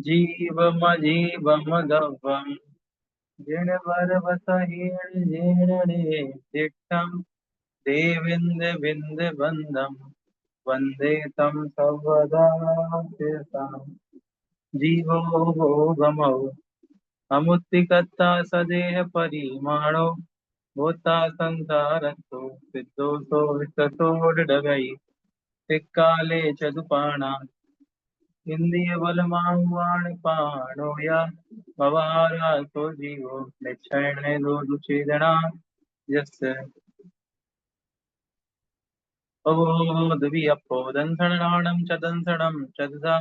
जीवमजीवमदव्यम् जिणवरवसहीण जीर्णने दिट्टम् देविन्द्रविन्द्रवन्दम् वन्दे तं सर्वदा शिरसाम्। जीवो भोगमौ अमुत्तिकर्ता सदेह परिमाणो भूता संसारस्थो सिद्धोऽसो विस्ततोडगै त्रिकाले चतुपाणा इन्द्रियबलमाहुवाणपाणो या भवहारासो जीवो निच्छयने दुचेदना यस्य अवोधवियप्पो दंसनानं च दंसनं च दधा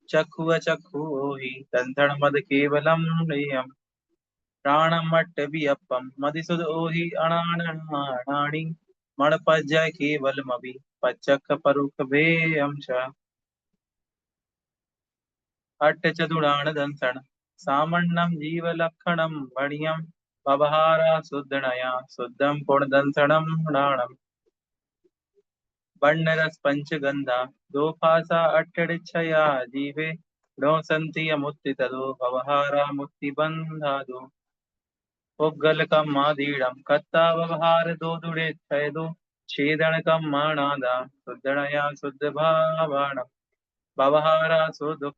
चक्षुः हि दंसनमद केवलं नयम् प्राणमट्टवियप्पं मदिसुदो हि अणानणानि मणपज्य केवलमभि पच्चक्कपरुकभेयं च अट्टचतुरानदंसन् सामन्नं जीवलक्षणं मणियं व्यवहारा शुद्धनया शुद्धं पुणदंसनं नाणम् वर्णरस पंचगंधा दोपासा अट्टडिच्छया जीवे नो सन्ति अमुत्ति तदो व्यवहारा मुक्तिबन्धादो पुग्गलकं मादीडं कत्ता व्यवहार दो दुड़े छयदो छेदनकं मानादा शुद्धनया शुद्ध भावाणं व्यवहारा सुदुःख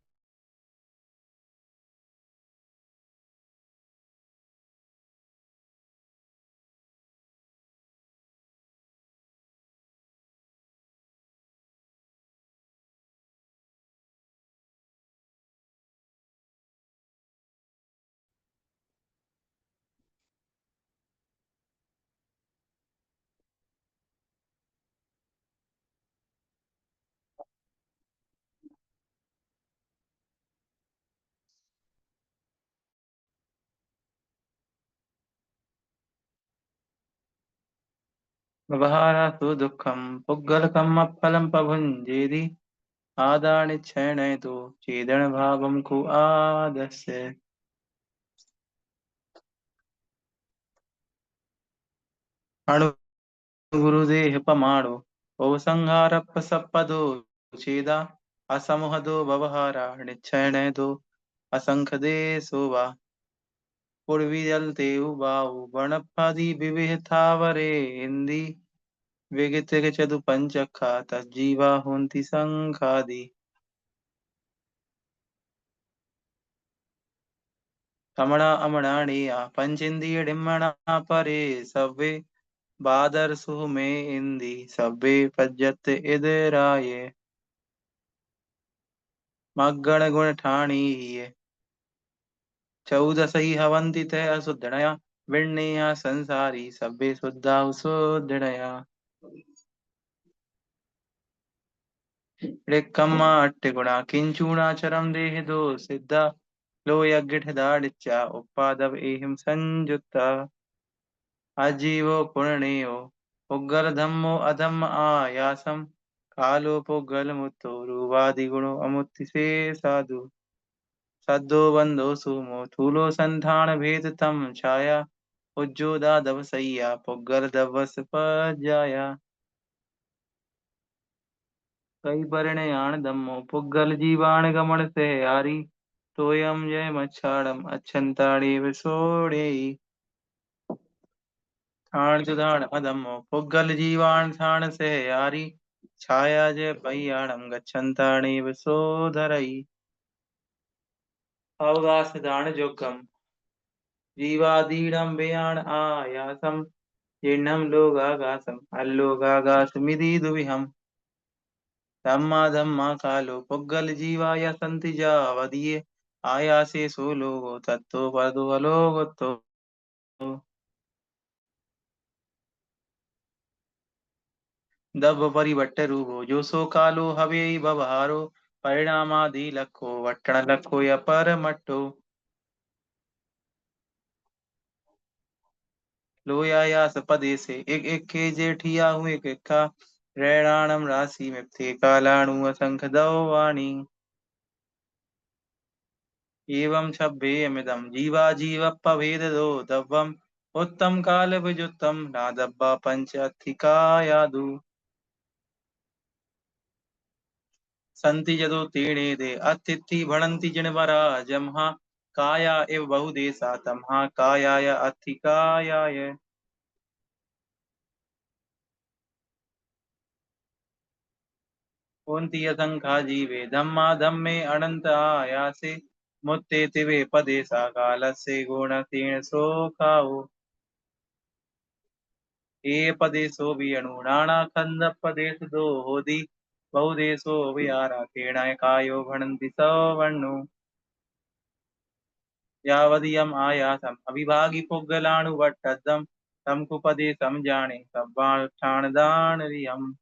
व्यवहारा सुदुःखं पुग्गलकम् अफलं प्रभुञ्जेति आदानिच्छयनयतो चेदनभावं कु आदस्य अणुगुरुदेहपमाणो बहुसंहारपसपदो छेदा असमुहदो व्यवहारा निच्छयनयतो असंखदेशो वा पूर्वीजलते उवाऊ वर्णपादि विविधतावरे हिंदी विगितचतु पंचखा तज्जीवा हुन्ति संखादि कमणा अमणानीया पंचेन्द्रियडिम्मणा परे सव्वे बादरसु में इंदी सव्वे पज्जत इदराये मग्गण गुण ठाणी चौदसहि हवन्ति ते असुद्धनया विण्णेया संसारी सभ्ये शुद्धा सुद्धनया ऋक्कम्मा अट्टिगुणा किंचूणाचरम देह दो सिद्धा लो यज्ञिठदाडिच्चा उपादव एहिं संयुक्ता अजीवो पुण्यो पुग्गल धम्मो अधम्म आयासम कालो पुग्गल मुत्तो रूपादिगुणो अमुत्ति से साधु सद्दो बंधो सुमो थूलो संधान भेद तम छाया उज्जोदा दवसैया पुग्गल दवस पजाया कई परिणयान दम्मो पुग्गल जीवाण गमन से यारी तोयम जय मच्छाड़म अच्छंताड़ी विसोड़ेई थान जुदान अदम्मो पुग्गल जीवाण थान से यारी छाया जय पय्याणम गच्छंताणी विसोधरई अवगास दान जोगम जीवादीडं बेयान आयासम जीर्णं लोगागासम अल्लोगागासमिति दुविहम् धम्मा धम्मा कालो पुग्गल जीवाय सन्ति जावदीये आयासे सो लोगो तत्तो पदो अलोगतो दब परिवट्ट रूपो जो सो कालो हवे बवहारो परिणामादि लखो वट्टण लखो या पर मट्टो लोयायास पदे से एक के जेठिया हुए का रैणाणम राशि में थे कालाणु असंख दवाणी एवं छब्बेयमिदं जीवा जीवपभेदो दव्वम् उत्तम काल विजुत्तम नादब्बा पंच अधिकायादु संति जदो तीणे दे अतिथि भणंति जिणवरा जमहा काया इव बहुदेशा तमहा कायाय अथिकायाय। कुंती असंखा जीवे धम्मा धम्मे अनंत आयासे मुत्ते तिवे पदे सा कालस्य गुण तीर्ण सो खाओ। ये पदेशो भी अणु नाना खंड पदेश दो होदी बहुदेशो विहारा केणाय कायो भणन्ति सवर्णो। यावदियम आयासम अविभागी पुग्गलाणुवट्टदम तम कुपदे समजाने सब्बाक्षाणदान रियम।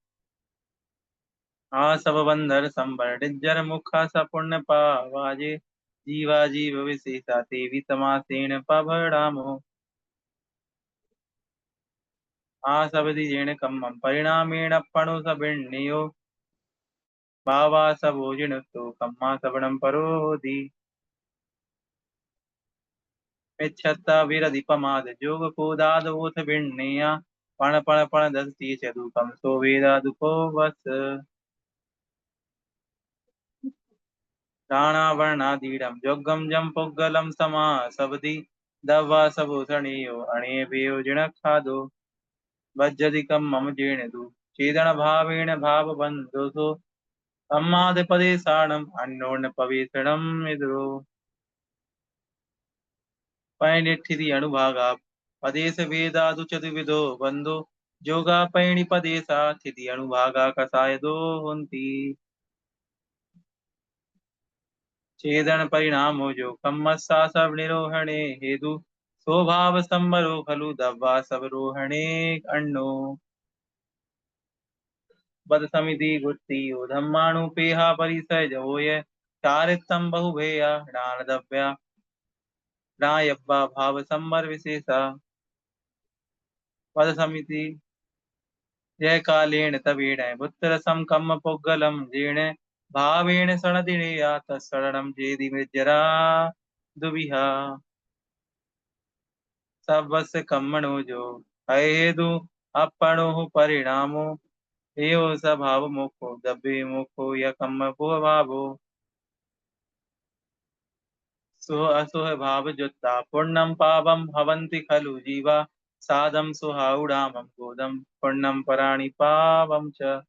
आसव बंधर संबर डिज्जर मुखा सपुण्य पावाजे जीवा जीव विशेषा तेवी समासेन पभड़ामो। आसवदि जेण कम्मं परिणामेण पणु सबिण्णयो भावा सबोजिन तो कम्मा सबणम परोधि। मिच्छत्ता विरधिपमाद जोग कोदाद ओथ बिण्णेया पण पण पण दस्ती चदुकम सो वेदा दुखो वस। राणावर्णाधीरं जोग्गम जम पुग्गलम समा सबदि दवा सबूषणीयो अणे भेयो जिणखादो वज्जदिकम मम जीर्णदु चेदन भावेन भावबन्धुसो सम्मादपदे साणम अन्योन्य पवित्रणम विदुरो। पैनिठिति अणुभागा पदेश वेदादु चतुर्विधो बंधो जोगा पैणि पदेशा थिति अणुभागा कसाय दो हुंती। छेदन परिणामो जो कम्मस्सा सब निरोहणे हेतु स्वभाव संबरो खलु दब्बा सब रोहणे अण्णो। बद समिति गुत्ती धम्माणु पेहा परिसय होय चारितम बहुभेया डान दव्या नायब्बा भाव संबर विशेषा। पद समिति जय कालेन तवेण पुत्र सम कम्म पुग्गलम जीर्ण भावेण सणदिनेया तत्सरणम जेदि मृजरा दुविहा। सबस कम्मणो जो हेतु अपणो परिणामो एव स्वभाव मुखो दब्बे मुखो या कम्म भावो। सुह असुह भाव जुत्ता पुण्यम पापम भवन्ति खलु जीवा साधम सुहाउडामम गोदम पुण्यम पराणि पावम च।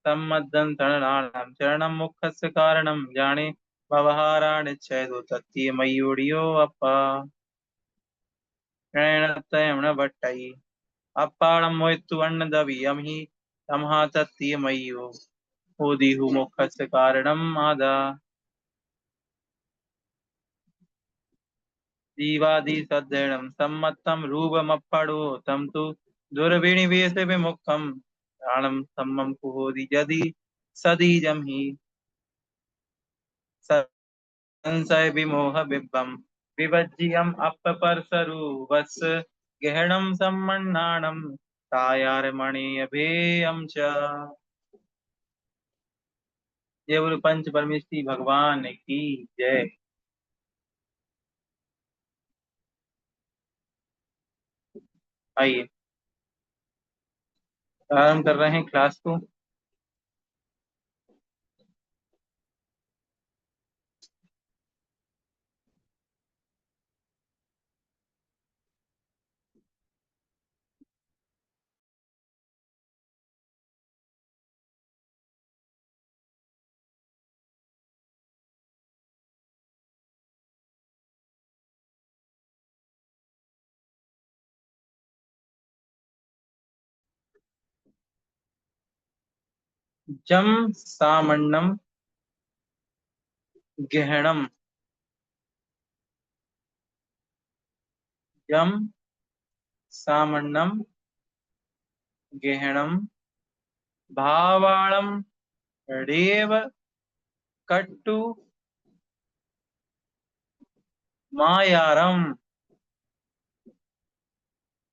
सम्मदं तरणानां चरणं मुखस्य कारणं जाने भवहाराणिच्छेदो तत्तीय मयूरियो अप्पा। प्रणतयमण भट्टई अप्पाणं मोहितु अन्नदवियं हि तमहा तत्तीय मय्यो ओदिहु मुखस्य कारणं आदा। जीवादि सद्धरणं सम्मत्तं रूपमप्पडो तं तु दुर्विनिवेश विमुखं प्राणं सम्मं कुहोदि यदि सदीजं हि संशय विमोह बिंबम विभज्यम अपपरसरुवस् गहनम सम्मन्नाणम तायारमणेयभेयम च। जय बोलो पंच परमेष्टि भगवान की जय। आइए प्रारंभ कर रहे हैं क्लास को। जम सामन्नम गहनम जम सामन्नम गहनम भावाणम रेव कट्टु मायारम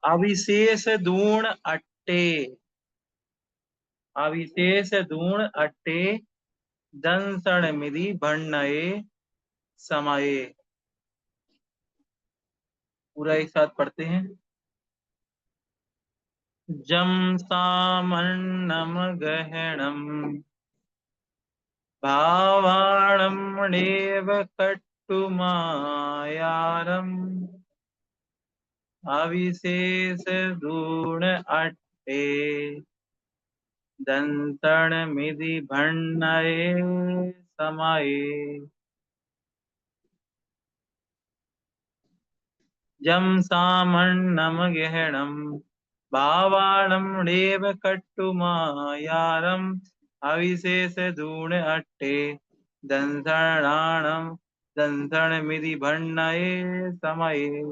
अविशेष दूण अट्टे अविशेष दूण अट्टे दंसण मिधि भण्णये समये। पूरा एक साथ पढ़ते हैं। जम सामन्नम गहनम भावाणमेव कट्टुमायारम् अविशेष गुण अट्टे दंतण मिधि भण्णये समये जम सामन्नम गहणम भावाणमेव कट्टुमायारम् अविशेष गुण अट्टे दंतणाणम दंतण मिधि भण्णये समये।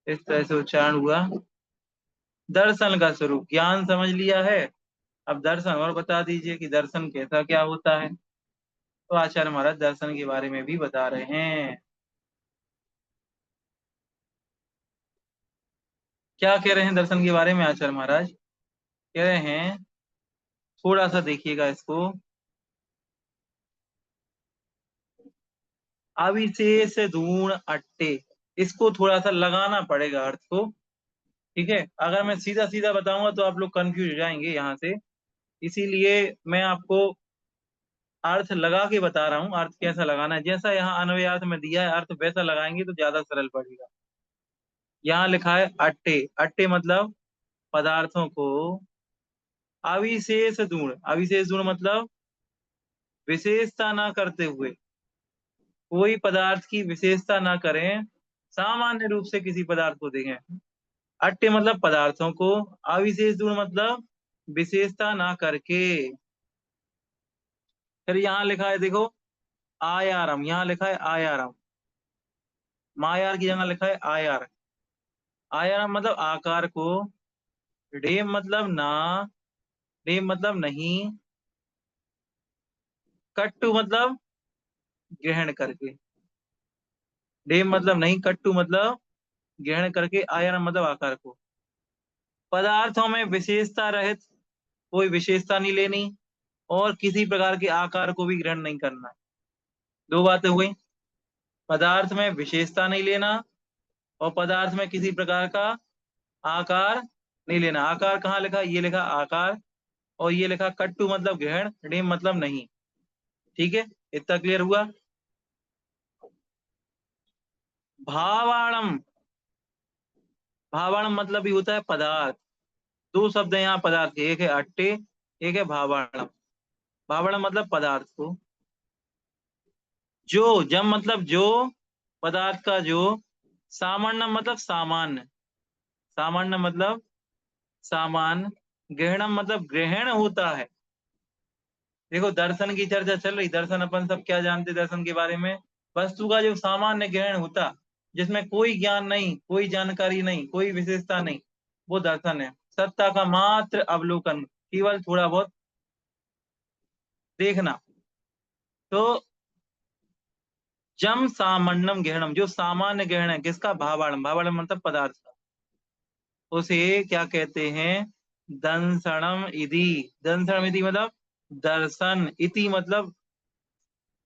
इस तरह से उच्चारण हुआ। दर्शन का स्वरूप ज्ञान समझ लिया है। अब दर्शन और बता दीजिए कि दर्शन कैसा क्या होता है। तो आचार्य महाराज दर्शन के बारे में भी बता रहे हैं। क्या कह रहे हैं दर्शन के बारे में आचार्य महाराज? कह रहे हैं, थोड़ा सा देखिएगा इसको। अविशेष धूण अट्टे, इसको थोड़ा सा लगाना पड़ेगा अर्थ को। ठीक है, अगर मैं सीधा सीधा बताऊंगा तो आप लोग कंफ्यूज हो जाएंगे यहाँ से। इसीलिए मैं आपको अर्थ लगा के बता रहा हूँ, अर्थ कैसा लगाना है। जैसा यहाँ अन्वय अर्थ में दिया है अर्थ वैसा लगाएंगे तो ज्यादा सरल पड़ेगा। यहाँ लिखा है अट्टे, अट्टे मतलब पदार्थों को अविशेष गुण, अविशेष गुण मतलब विशेषता ना करते हुए, कोई पदार्थ की विशेषता ना करें, सामान्य रूप से किसी पदार्थ को देखें। अट्टे मतलब पदार्थों को, अविशेष गुण मतलब विशेषता ना करके। फिर यहाँ लिखा है देखो आयारम, यहाँ लिखा है आयारम, मायार की जगह लिखा है आयार। आयारम मतलब आकार को, डेम मतलब ना, डेम मतलब नहीं, कट्टू मतलब ग्रहण करके, डेम मतलब नहीं, कट्टू मतलब ग्रहण करके, आयारम मतलब आकार को। पदार्थों में विशेषता रहित, कोई विशेषता नहीं लेनी और किसी प्रकार के आकार को भी ग्रहण नहीं करना। दो बातें हो गई, पदार्थ में विशेषता नहीं लेना और पदार्थ में किसी प्रकार का आकार नहीं लेना। आकार कहाँ लिखा? ये लिखा आकार, और ये लिखा कट्टू मतलब ग्रहण, डेम मतलब नहीं। ठीक है, इतना क्लियर हुआ। भावाणम, भावाणम मतलब भी होता है पदार्थ। दो शब्द है यहाँ पदार्थ के, एक है अट्टे, एक है भावाणम। भावाणम मतलब पदार्थ को, जो जम मतलब जो, पदार्थ का जो, सामान्य मतलब सामान्य, सामान्य मतलब सामान्य, ग्रहणम मतलब ग्रहण होता है। देखो दर्शन की चर्चा चल रही, दर्शन अपन सब क्या जानते हैं दर्शन के बारे में? वस्तु का जो सामान्य ग्रहण होता, जिसमें कोई ज्ञान नहीं, कोई जानकारी नहीं, कोई विशेषता नहीं, वो दर्शन है। सत्ता का मात्र अवलोकन, केवल थोड़ा बहुत देखना। तो जम सामान्यम ग्रहणम, जो सामान्य ग्रहण है किसका? भावाणम, भावाणम मतलब पदार्थ का, उसे क्या कहते हैं? दंसनम इति। दंसनम इति मतलब दर्शन, इति मतलब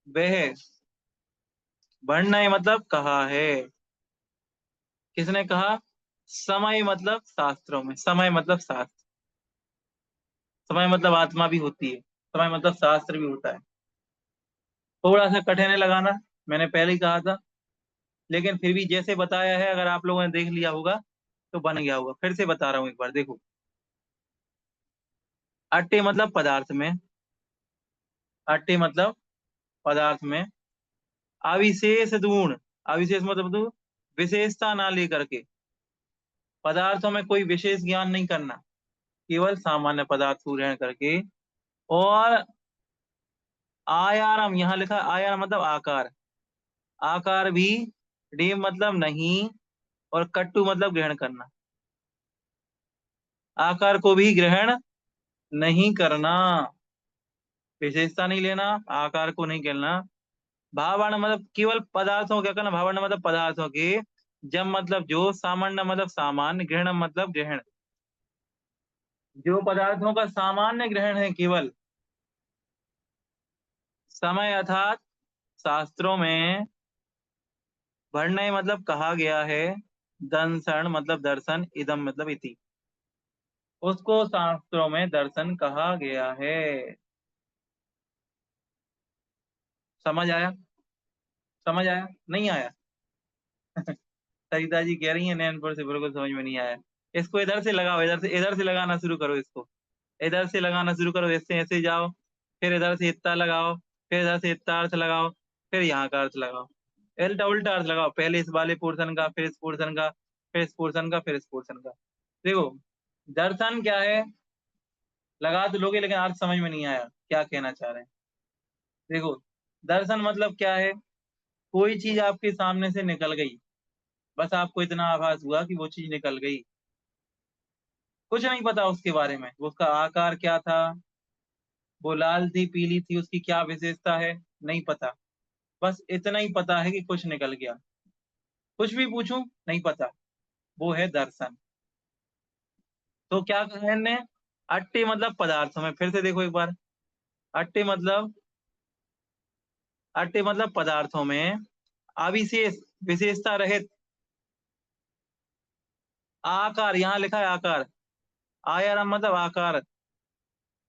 वह, वर्णय मतलब कहा है। किसने कहा? समय मतलब शास्त्रों में, समय मतलब शास्त्र, समय मतलब आत्मा भी होती है, समय मतलब शास्त्र भी होता है। थोड़ा सा कठिन है लगाना, मैंने पहले ही कहा था, लेकिन फिर भी जैसे बताया है अगर आप लोगों ने देख लिया होगा तो बन गया होगा। फिर से बता रहा हूं एक बार, देखो। अट्टे मतलब पदार्थ में, अट्टे मतलब पदार्थ में, अविशेष गुण, अविशेष मतलब विशेषता ना लेकर के, पदार्थों में कोई विशेष ज्ञान नहीं करना, केवल सामान्य पदार्थ को ग्रहण करके। और आयारम, यहाँ लिखा आयारम मतलब आकार, आकार भी, डेम मतलब नहीं और कट्टू मतलब ग्रहण करना, आकार को भी ग्रहण नहीं करना, विशेषता नहीं लेना, आकार को नहीं करना। भावर्ण मतलब केवल पदार्थों, क्या करना? भावर्ण मतलब पदार्थों के, जब मतलब जो, सामान्य मतलब सामान्य, ग्रहण मतलब ग्रहण, जो पदार्थों का सामान्य ग्रहण है केवल। समय अर्थात शास्त्रों में, वर्णय मतलब कहा गया है, दंसण मतलब दर्शन, इदम मतलब इति, उसको शास्त्रों में दर्शन कहा गया है। समझ आया? समझ आया नहीं आया? सरिता जी कह रही है नैनपुर से बिल्कुल समझ में नहीं आया। इसको इधर से लगाओ, इधर से लगाना शुरू करो इसको। इधर से लगाना शुरू करो, ऐसे ऐसे जाओ, फिर इधर से इतना लगाओ, फिर इधर से इतना अर्थ लगाओ, फिर यहाँ का अर्थ लगाओ। उल्टा उल्टा अर्थ लगाओ, पहले इस वाले पोर्शन का, फिर इस पोर्शन का, फिर इस पोर्शन का, फिर इस पोर्शन का। देखो, दर्शन क्या है, लगा तो लोगे लेकिन अर्थ समझ में नहीं आया क्या कहना चाह रहे हैं। देखो, दर्शन मतलब क्या है, कोई चीज आपके सामने से निकल गई, बस आपको इतना आभास हुआ कि वो चीज निकल गई, कुछ नहीं पता उसके बारे में, वो उसका आकार क्या था, वो लाल थी पीली थी, उसकी क्या विशेषता है, नहीं पता। बस इतना ही पता है कि कुछ निकल गया, कुछ भी पूछूं नहीं पता, वो है दर्शन। तो क्या कहा ने, अट्टे मतलब पदार्थों में, फिर से देखो एक बार, अट्टे मतलब, अट्टे मतलब पदार्थों में, अविशेष, विशेषता रहित, आकार, यहाँ लिखा है आकार, आयारम मतलब आकार,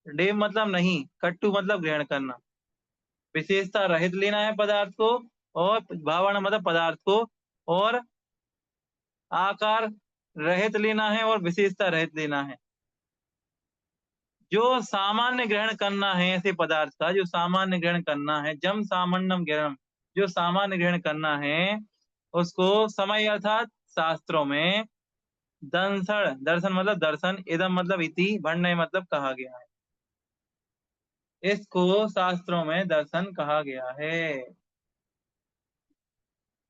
डेव मतलब नहीं, कट्टू मतलब ग्रहण करना, विशेषता रहित लेना है पदार्थ को, और भावना मतलब पदार्थ को, और आकार रहित लेना है और विशेषता रहित लेना है। जो सामान्य ग्रहण करना है ऐसे पदार्थ का, जो सामान्य ग्रहण करना है, जम सामान्यम ग्रहणम, जो सामान्य ग्रहण करना है, उसको समय अर्थात शास्त्रों में दंसण, दर्शन मतलब दर्शन, इदम मतलब इति, वर्ण्य मतलब कहा गया है, इसको शास्त्रों में दर्शन कहा गया है।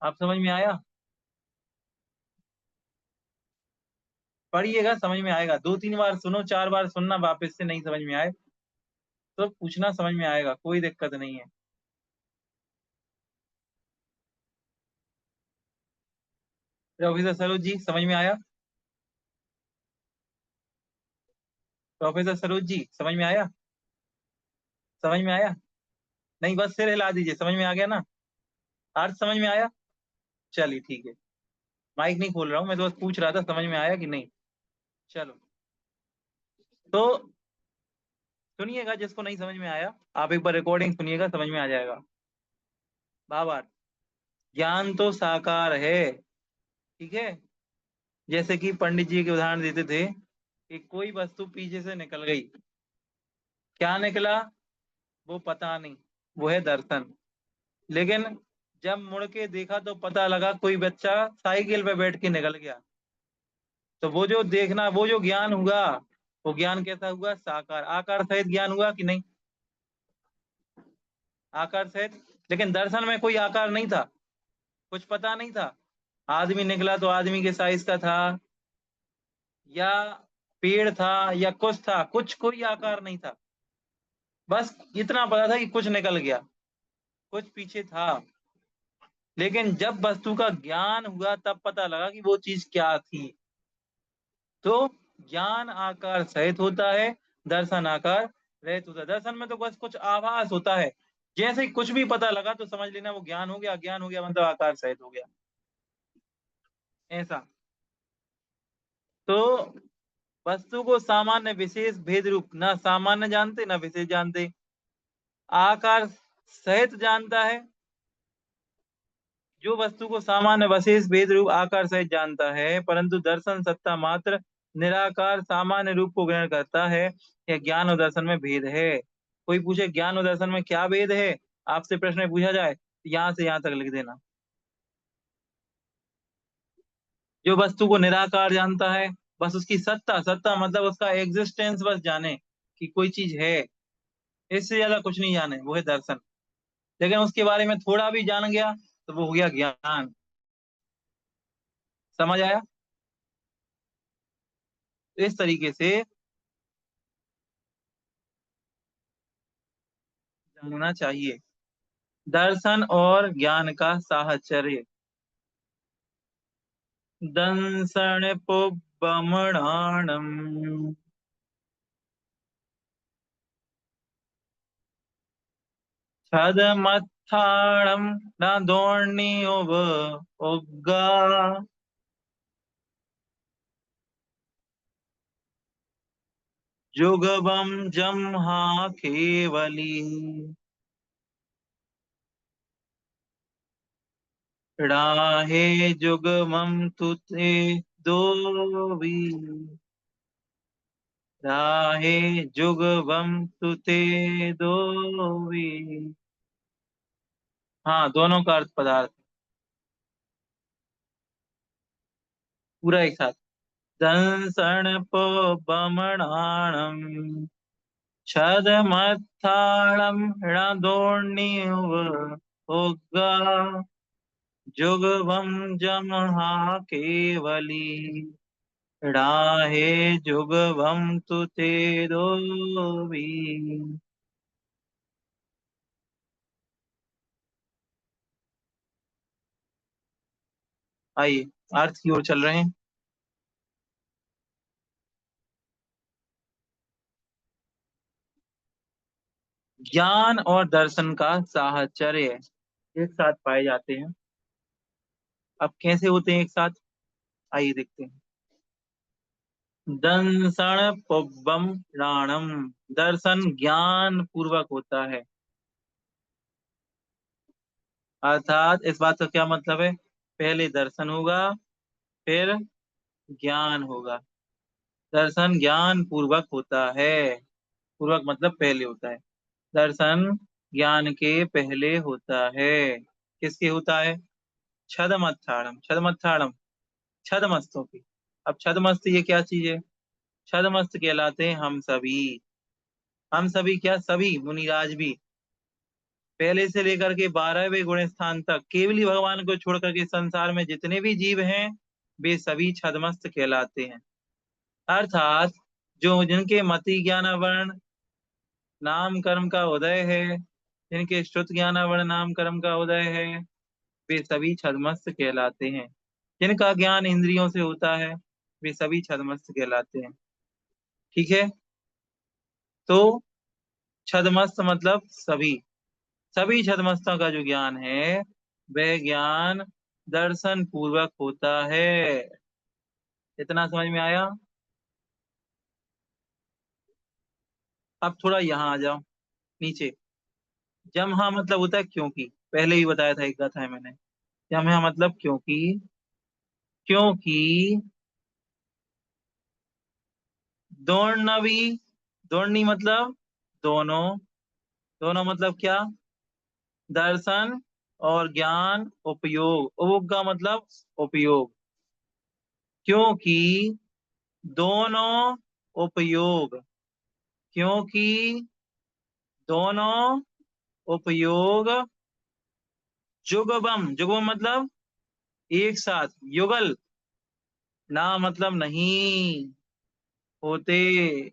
आप समझ में आया? पढ़िएगा समझ में आएगा, 2-3 बार सुनो, 4 बार सुनना, वापस से नहीं समझ में आए तो पूछना, समझ में आएगा, कोई दिक्कत नहीं है। प्रोफेसर सरोज जी समझ में आया? प्रोफेसर सरोज जी समझ में आया? समझ में आया? नहीं, बस सिर हिला दीजिए, समझ में आ गया ना? अर्थ समझ में आया? चलिए ठीक है, माइक नहीं खोल रहा हूँ मैं, तो बस पूछ रहा था समझ में आया कि नहीं। चलो, तो सुनिएगा, जिसको नहीं समझ में आया आप एक बार रिकॉर्डिंग सुनिएगा, समझ में आ जाएगा। भावार्थ, ज्ञान तो साकार है, ठीक है, जैसे कि पंडित जी के उदाहरण देते थे कि कोई वस्तु पीछे से निकल गई, क्या निकला वो पता नहीं, वो है दर्शन। लेकिन जब मुड़ के देखा तो पता लगा कोई बच्चा साइकिल पे बैठ के निकल गया, तो वो जो देखना, वो जो ज्ञान हुआ, वो ज्ञान कैसा हुआ, साकार, आकार सहित ज्ञान हुआ कि नहीं, आकार सहित। लेकिन दर्शन में कोई आकार नहीं था, कुछ पता नहीं था, आदमी निकला तो आदमी के साइज का था, या पेड़ था, या कुछ था, कुछ कोई आकार नहीं था, बस इतना पता था कि कुछ निकल गया, कुछ पीछे था। लेकिन जब वस्तु का ज्ञान हुआ तब पता लगा कि वो चीज क्या थी। तो ज्ञान आकार सहित होता है, दर्शन आकार रहित होता है। दर्शन में तो बस कुछ आभास होता है, जैसे ही कुछ भी पता लगा तो समझ लेना वो ज्ञान हो गया, ज्ञान हो गया मतलब आकार सहित हो गया, ऐसा। तो वस्तु को सामान्य विशेष भेद रूप, ना सामान्य जानते ना विशेष जानते, आकार सहित जानता है। जो वस्तु को सामान्य विशेष भेद रूप आकार सहित जानता है, परंतु दर्शन सत्ता मात्र निराकार सामान्य रूप को ग्रहण करता है, या ज्ञान और दर्शन में भेद है। कोई पूछे ज्ञान और दर्शन में क्या भेद है, आपसे प्रश्न में पूछा जाए, यहाँ से यहाँ तक लिख देना। जो वस्तु को निराकार जानता है, बस उसकी सत्ता, सत्ता मतलब उसका एग्जिस्टेंस बस जाने कि कोई चीज है, इससे ज्यादा कुछ नहीं जाने, वो है दर्शन। लेकिन उसके बारे में थोड़ा भी जान गया तो वो हो गया ज्ञान। समझ आया? इस तरीके से जानना चाहिए दर्शन और ज्ञान का साहचर्य। दंसण पुब्बमणाणम, छदमत्थाणम न दोर्णियोव उग्गा, जुगबम जम्हा केवली। राहे जुगमं तुते दोवी। राहे जुगवम तुते दोवी। हाँ, दोनों का अर्थ पदार्थ। पूरा एक साथ। दंसण पो बमणाणम छदमत्थाणम रणदोर्निव उग्गा जुगवम जमहा केवली। राहे जुगवम तुते दोवी। आइए अर्थ की ओर चल रहे हैं। ज्ञान और दर्शन का साहचर्य एक साथ पाए जाते हैं। अब कैसे होते हैं एक साथ, आइए देखते हैं। दंसण पुब्बम राणम। दर्शन ज्ञान पूर्वक होता है। अर्थात इस बात का क्या मतलब है, पहले दर्शन होगा फिर ज्ञान होगा। दर्शन ज्ञान पूर्वक होता है। पूर्वक मतलब पहले होता है। दर्शन ज्ञान के पहले होता है। किसके होता है? छदमत्थाड़म। छदमत्थाड़म छदमस्तों की। अब छदमस्त ये क्या चीज है? छदमस्त कहलाते हैं हम सभी। हम सभी क्या, सभी मुनिराज भी। पहले से लेकर के 12वें गुण स्थान तक केवली भगवान को छोड़ करके संसार में जितने भी जीव हैं वे सभी छदमस्त कहलाते हैं। अर्थात जो जिनके मति ज्ञान वर्ण नाम कर्म का उदय है, जिनके श्रुत ज्ञान वर्ण नाम कर्म का उदय है, वे सभी छदमस्त कहलाते हैं। जिनका ज्ञान इंद्रियों से होता है वे सभी छदमस्त कहलाते हैं। ठीक है। तो छदमस्त मतलब सभी। सभी छदमस्तों का जो ज्ञान है वह ज्ञान दर्शन पूर्वक होता है। इतना समझ में आया? अब थोड़ा यहाँ आ जाओ नीचे। जमहा मतलब होता है क्योंकि, पहले ही बताया था, एक कथा है मैंने। जमहा मतलब क्योंकि। क्योंकि दोर्नवी। दोर्नी मतलब दोनों। दोनों मतलब क्या? दर्शन और ज्ञान उपयोग। उपयोग का मतलब उपयोग। क्योंकि दोनों उपयोग। क्योंकि दोनों उपयोग जुगबम। जुगबम मतलब एक साथ, युगल। ना मतलब नहीं होते।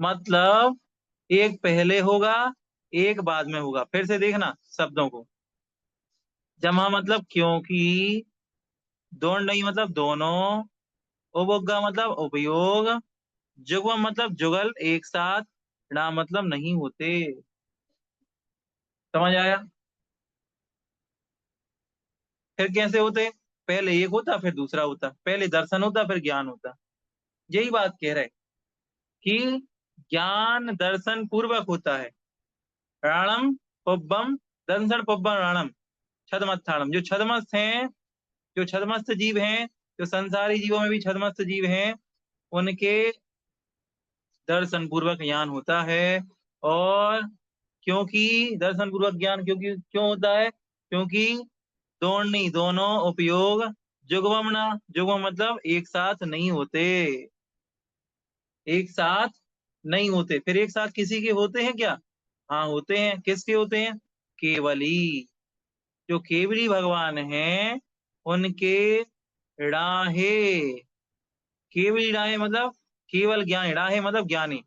मतलब एक पहले होगा एक बाद में होगा। फिर से देखना शब्दों को। जमा मतलब क्योंकि, दोनों नहीं मतलब दोनों, उपभोगा मतलब उपयोग, जुगम मतलब जुगल एक साथ, ना मतलब नहीं होते। समझ आया? फिर कैसे होते? पहले एक होता फिर दूसरा होता, पहले दर्शन होता फिर ज्ञान होता। यही बात कह रहे कि ज्ञान दर्शन पूर्वक होता है। राणम पुब्बम। दंसन पुब्बम राणम छदमत्थाणम। जो छदमस्त हैं, जो छदमस्त जीव हैं, जो संसारी जीवों में भी छदमस्त जीव हैं, उनके दर्शन पूर्वक ज्ञान होता है। और क्योंकि दर्शन पूर्वक ज्ञान क्योंकि क्यों होता है? क्योंकि दोनों दोनों उपयोग जुगवमना। जुगम मतलब एक साथ नहीं होते। एक साथ नहीं होते। फिर एक साथ किसी के होते हैं क्या? हाँ होते हैं। किसके होते हैं? केवली। जो केवली भगवान हैं उनके राहे। केवली राहे मतलब केवल ज्ञानी। राहे मतलब ज्ञानी।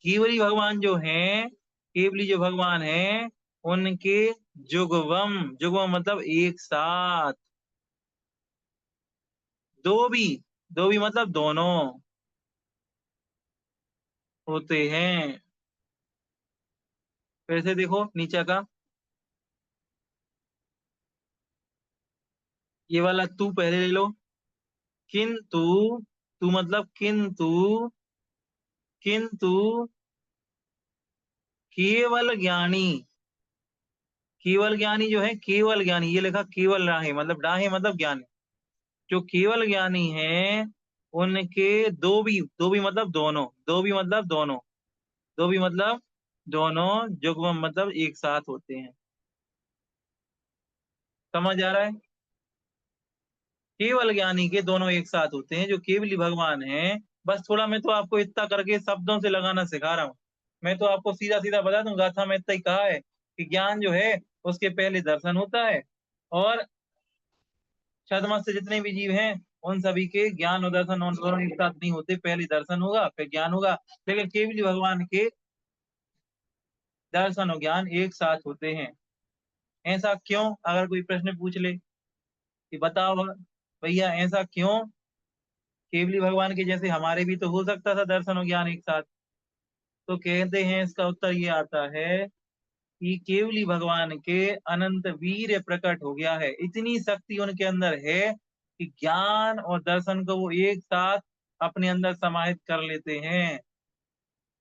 केवली भगवान जो हैं, केवली जो भगवान हैं, उनके जुगवम। जुगवम मतलब एक साथ। दो भी। दो भी मतलब दोनों होते हैं। फिर से देखो नीचे का। ये वाला तू पहले ले लो। किंतु। तू मतलब किंतु। किंतु केवल ज्ञानी। केवल ज्ञानी जो है, केवल ज्ञानी, ये लिखा केवल राहे, मतलब डाहे मतलब ज्ञानी। जो केवल ज्ञानी है उनके दो भी मतलब दोनों, दो भी मतलब दोनों, दो भी मतलब दोनों, जुग्म मतलब एक साथ होते हैं। समझ आ रहा है? केवल ज्ञानी के दोनों एक साथ होते हैं, जो केवली भगवान है। बस थोड़ा मैं तो आपको इतना करके शब्दों से लगाना सिखा रहा हूँ। मैं तो आपको सीधा सीधा बता दूं, गाथा में इतना ही कहा है कि ज्ञान जो है उसके पहले दर्शन होता है, और छद्मस्त से जितने भी जीव हैं उन सभी के ज्ञान और दर्शन और दोनों एक साथ नहीं होते, पहले दर्शन होगा फिर ज्ञान होगा। लेकिन केवली भगवान के दर्शन और ज्ञान एक साथ होते हैं। ऐसा क्यों? अगर कोई प्रश्न पूछ ले कि बताओ भैया ऐसा क्यों, केवली भगवान के जैसे हमारे भी तो हो सकता था दर्शन और ज्ञान एक साथ। तो कहते हैं इसका उत्तर ये आता है कि केवली भगवान के अनंत वीर्य प्रकट हो गया है, इतनी शक्ति उनके अंदर है कि ज्ञान और दर्शन को वो एक साथ अपने अंदर समाहित कर लेते हैं।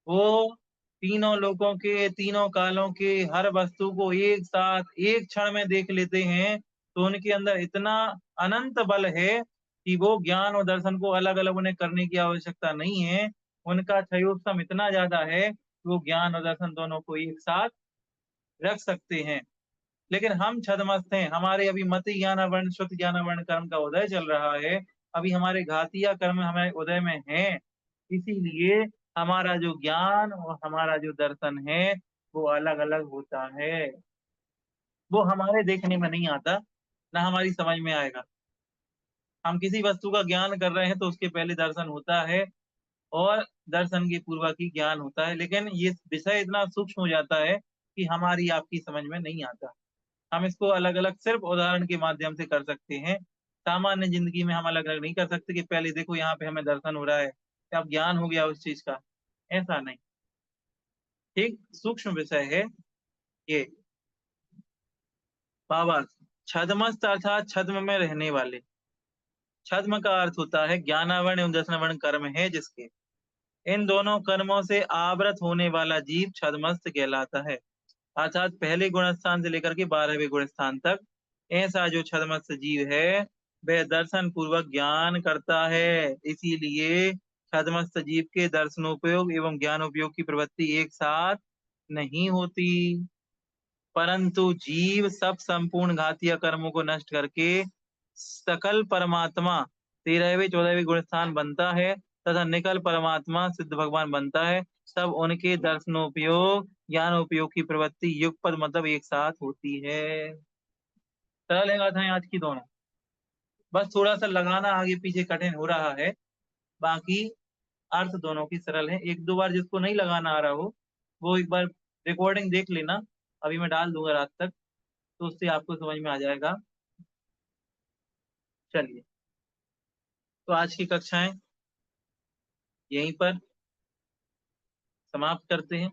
वो तीनों लोकों के, तीनों कालों के हर वस्तु को एक साथ एक क्षण में देख लेते हैं। तो उनके अंदर इतना अनंत बल है कि वो ज्ञान और दर्शन को अलग अलग उन्हें करने की आवश्यकता नहीं है। उनका क्षयोक्षम इतना ज्यादा है कि वो ज्ञान और दर्शन दोनों को एक साथ रख सकते हैं। लेकिन हम छद्मस्त हैं, हमारे अभी मति ज्ञान वर्ण शुद्ध ज्ञान वर्ण कर्म का उदय चल रहा है। अभी हमारे घातिया कर्म हमारे उदय में है, इसीलिए हमारा जो ज्ञान और हमारा जो दर्शन है वो अलग अलग होता है। वो हमारे देखने में नहीं आता, ना हमारी समझ में आएगा। हम किसी वस्तु का ज्ञान कर रहे हैं तो उसके पहले दर्शन होता है, और दर्शन के पूर्वक ही ज्ञान होता है। लेकिन ये विषय इतना सूक्ष्म हो जाता है कि हमारी आपकी समझ में नहीं आता। हम इसको अलग अलग सिर्फ उदाहरण के माध्यम से कर सकते हैं। सामान्य जिंदगी में हम अलग अलग नहीं कर सकते कि पहले देखो यहाँ पे हमें दर्शन हो रहा है कि अब ज्ञान हो गया उस चीज का। ऐसा नहीं। ठीक सूक्ष्म विषय है ये। बाबा, छद्मस्त अर्थात छद्म में रहने वाले। छद्म का अर्थ होता है ज्ञानावरण एवं दर्शनावरण कर्म है जिसके, इन दोनों कर्मों से आवृत होने वाला जीव छद्मस्त कहलाता है। अर्थात पहले गुण स्थान से लेकर के 12वें गुण स्थान तक ऐसा जो छद्मस्त जीव है वह दर्शन पूर्वक ज्ञान करता है। इसीलिए छद्मस्त जीव के दर्शनोपयोग एवं ज्ञानोपयोग की प्रवृत्ति एक साथ नहीं होती। परंतु जीव सब संपूर्ण घातीय कर्मों को नष्ट करके सकल परमात्मा 13वें 14वें गुण स्थान बनता है, तथा निकल परमात्मा सिद्ध भगवान बनता है। तब उनके दर्शनोपयोग ज्ञानोपयोग की प्रवृत्ति युगपद मतलब एक साथ होती है। सरल है गाथाएं आज की दोनों। बस थोड़ा सा लगाना आगे पीछे कठिन हो रहा है, बाकी अर्थ दोनों की सरल है। एक दो बार जिसको नहीं लगाना आ रहा हो वो एक बार रिकॉर्डिंग देख लेना, अभी मैं डाल दूंगा रात तक, तो उससे आपको समझ में आ जाएगा। चलिए, तो आज की कक्षाएं यहीं पर समाप्त करते हैं।